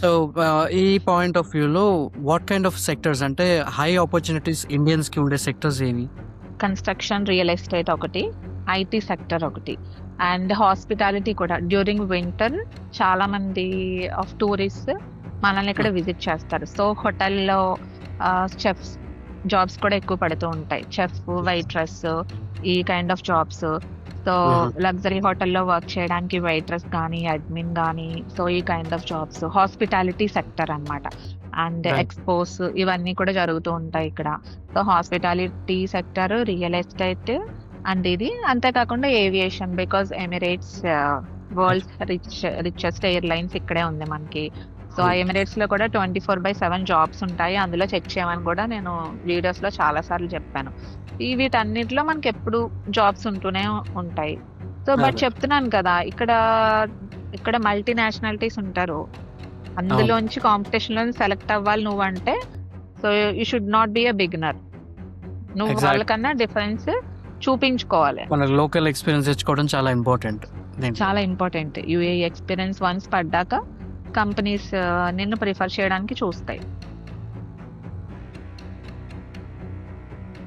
So ఈ point of వ్యూలో what kind of sectors అంటే హై ఆపర్చునిటీస్ ఇండియన్స్కి ఉండే సెక్టర్స్ ఏవి? కన్స్ట్రక్షన్, రియల్ ఎస్టేట్ ఒకటి, ఐటీ సెక్టర్ ఒకటి, అండ్ హాస్పిటాలిటీ కూడా. డ్యూరింగ్ వింటర్ చాలా మంది ఆఫ్ టూరిస్ట్ మనల్ని ఇక్కడ విజిట్ చేస్తారు. సో హోటల్లో చెఫ్స్ జాబ్స్ కూడా ఎక్కువ పడుతూ ఉంటాయి. చెఫ్, వెయిట్రెస్, ఈ kind of jobs. So luxury హోటల్లో వర్క్ చేయడానికి వెయిట్రెస్ కానీ, అడ్మిన్ కానీ, సో ఈ kind of jobs hospitality sector అన్నమాట. And Right. ఎక్స్పోస్ ఇవన్నీ కూడా జరుగుతూ ఉంటాయి ఇక్కడ. So hospitality sector, real estate and ఇది. అంతేకాకుండా aviation, because Emirates world's richest airlines ఇక్కడే ఉంది మనకి. సో ఆ ఎమిరేట్స్ లో కూడా 24/7 జాబ్స్ ఉంటాయి. అందులో చెక్ చేయమని కూడా నేను వీడియోస్ లో చాలా సార్లు చెప్పాను. వీటన్నిటిలో మనకి ఎప్పుడు జాబ్స్ ఉంటూనే ఉంటాయి. సో బట్ అదే. చెప్తున్నాను కదా, ఇక్కడ మల్టీ నేషనాలిటీస్ ఉంటారు. అందులోంచి కాంపిటీషన్ లో సెలెక్ట్ అవ్వాలి నువ్వంటే, so you should not be a beginner. నువ్వు Exact. వాళ్ళకన్నా డిఫరెన్స్ చూపించుకోవాలి. మన లోకల్ ఎక్స్పీరియన్స్ తెచ్చుకోవడం చాలా ఇంపార్టెంట్. చాలా ఇంపార్టెంట్. యూఏఈ ఎక్స్పీరియన్స్ వన్స్ పడ్డాక కంపెనీస్ నిన్ను ప్రిఫర్ చేయడానికి చూస్తాయి.